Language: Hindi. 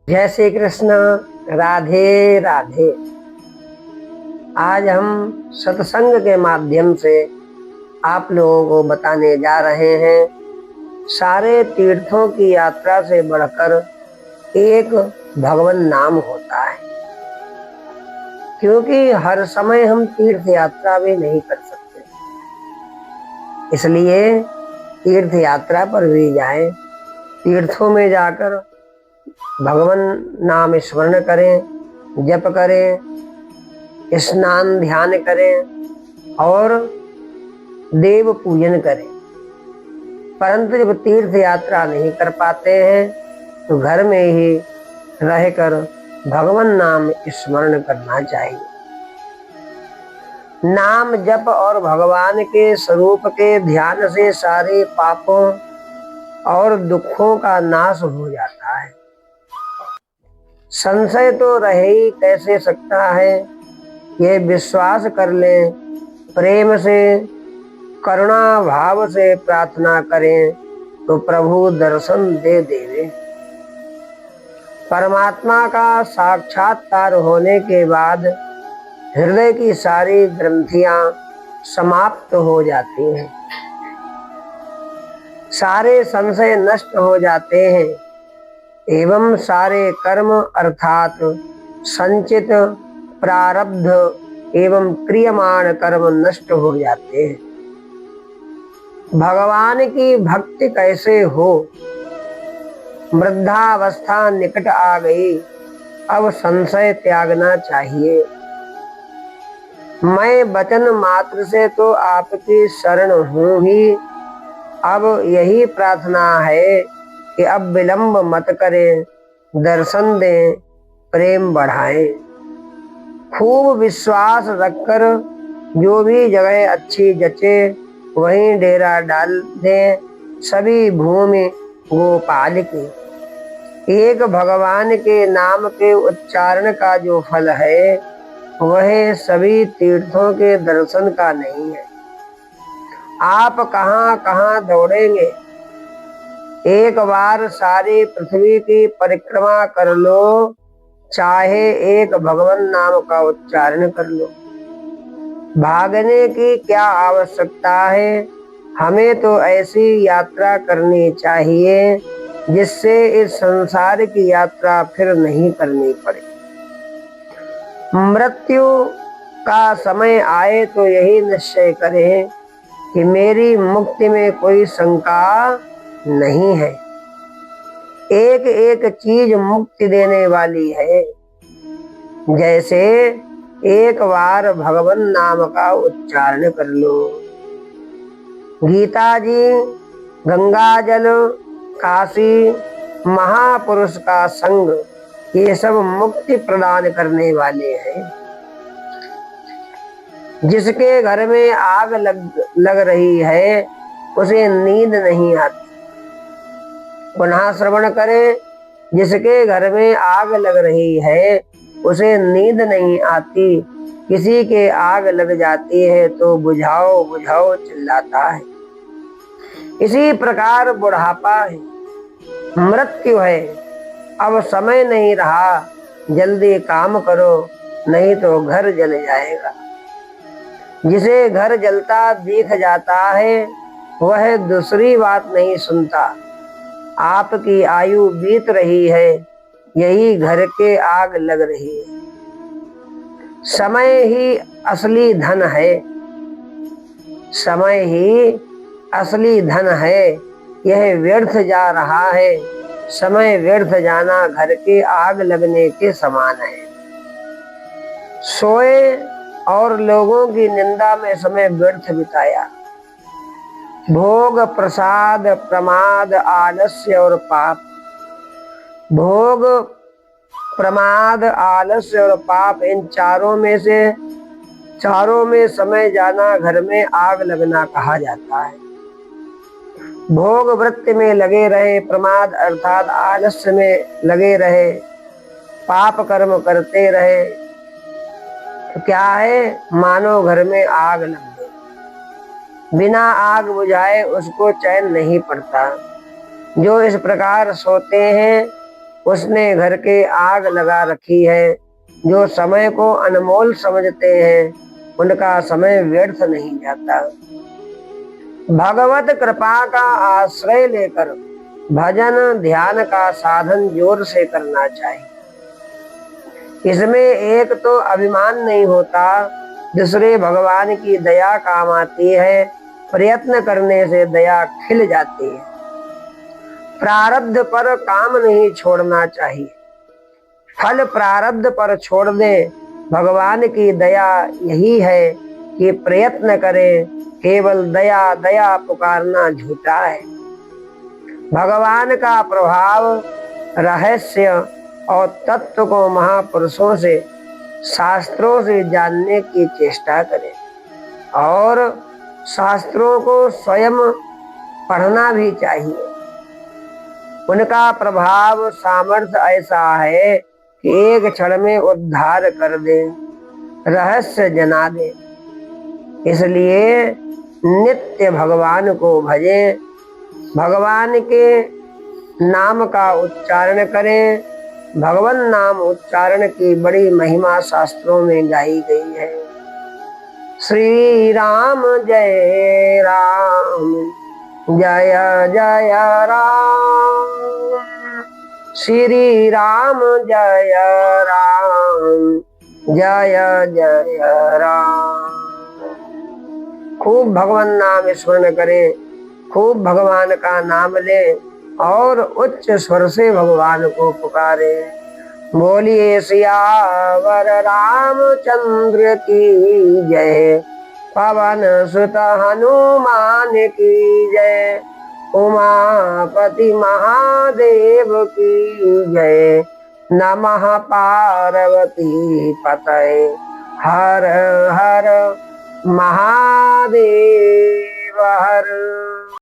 जय श्री कृष्ण। राधे राधे। आज हम सत्संग के माध्यम से आप लोगों को बताने जा रहे हैं, सारे तीर्थों की यात्रा से बढ़कर एक भगवान नाम होता है। क्योंकि हर समय हम तीर्थ यात्रा भी नहीं कर सकते, इसलिए तीर्थ यात्रा पर भी जाएं। तीर्थों में जाकर भगवान नाम स्मरण करें, जप करें, स्नान ध्यान करें और देव पूजन करें। परंतु जब तीर्थ यात्रा नहीं कर पाते हैं तो घर में ही रहकर भगवान नाम स्मरण करना चाहिए। नाम जप और भगवान के स्वरूप के ध्यान से सारे पापों और दुखों का नाश हो जाता है। संशय तो रह ही कैसे सकता है, ये विश्वास कर लें। प्रेम से करुणा भाव से प्रार्थना करें तो प्रभु दर्शन दे देवे। परमात्मा का साक्षात्कार होने के बाद हृदय की सारी ग्रंथियां समाप्त हो जाती हैं, सारे संशय नष्ट हो जाते हैं एवं सारे कर्म अर्थात संचित प्रारब्ध एवं क्रियमाण कर्म नष्ट हो जाते हैं। भगवान की भक्ति कैसे हो? वृद्धावस्था निकट आ गई, अब संशय त्यागना चाहिए। मैं वचन मात्र से तो आपकी शरण हूँ ही, अब यही प्रार्थना है कि अब विलंब मत करें, दर्शन दें, प्रेम बढ़ाएं। खूब विश्वास रखकर जो भी जगह अच्छी जचे वहीं डेरा डाल दें। सभी भूमि गोपाल की। एक भगवान के नाम के उच्चारण का जो फल है वह सभी तीर्थों के दर्शन का नहीं है। आप कहाँ कहाँ दौड़ेंगे? एक बार सारी पृथ्वी की परिक्रमा कर लो, चाहे एक भगवान नाम का उच्चारण कर लो। भागने की क्या आवश्यकता है? हमें तो ऐसी यात्रा करनी चाहिए जिससे इस संसार की यात्रा फिर नहीं करनी पड़े। मृत्यु का समय आए तो यही निश्चय करें कि मेरी मुक्ति में कोई शंका नहीं है। एक एक चीज मुक्ति देने वाली है। जैसे एक बार भगवान नाम का उच्चारण कर लो। गीता जी, गंगा जल, काशी, महापुरुष का संग, ये सब मुक्ति प्रदान करने वाले हैं। जिसके घर में आग लग रही है उसे नींद नहीं आती। पुनः श्रवण करें, जिसके घर में आग लग रही है उसे नींद नहीं आती। किसी के आग लग जाती है तो बुझाओ बुझाओ चिल्लाता है। इसी प्रकार बुढ़ापा है, मृत्यु है। अब समय नहीं रहा, जल्दी काम करो नहीं तो घर जल जाएगा। जिसे घर जलता दिख जाता है वह दूसरी बात नहीं सुनता। आपकी आयु बीत रही है, यही घर के आग लग रही है। समय ही असली धन है, समय ही असली धन है। यह व्यर्थ जा रहा है। समय व्यर्थ जाना घर के आग लगने के समान है। सोए और लोगों की निंदा में समय व्यर्थ बिताया। भोग, प्रसाद, प्रमाद, आलस्य और पाप। भोग, प्रमाद, आलस्य और पाप, इन चारों में समय जाना घर में आग लगना कहा जाता है। भोग वृत्ति में लगे रहे, प्रमाद अर्थात आलस्य में लगे रहे, पाप कर्म करते रहे तो क्या है, मानो घर में आग लग गई। बिना आग बुझाए उसको चैन नहीं पड़ता। जो इस प्रकार सोते हैं उसने घर के आग लगा रखी है। जो समय को अनमोल समझते हैं उनका समय व्यर्थ नहीं जाता। भगवत कृपा का आश्रय लेकर भजन ध्यान का साधन जोर से करना चाहिए। इसमें एक तो अभिमान नहीं होता, दूसरे भगवान की दया काम आती है। प्रयत्न करने से दया खिल जाती है। प्रारब्ध पर काम नहीं छोड़ना चाहिए, फल प्रारब्ध पर छोड़ दे। भगवान की दया यही है कि प्रयत्न करें, केवल दया दया पुकारना झूठा है। भगवान का प्रभाव, रहस्य और तत्व को महापुरुषों से, शास्त्रों से जानने की चेष्टा करें और शास्त्रों को स्वयं पढ़ना भी चाहिए। उनका प्रभाव सामर्थ्य ऐसा है कि एक क्षण में उद्धार कर दे, रहस्य जना दे। इसलिए नित्य भगवान को भजें, भगवान के नाम का उच्चारण करें। भगवान नाम उच्चारण की बड़ी महिमा शास्त्रों में गाई गई है। श्री राम जय राम, जय जय राम, श्री राम जय राम, जय जय राम। खूब भगवान नाम स्मरण करें, खूब भगवान का नाम लें और उच्च स्वर से भगवान को पुकारे। बोलिए सियावर रामचंद्र की जय, पवन सुत हनुमान की जय, उमापति महादेव की जय। नमः पार्वती पतये, हर हर महादेव हर।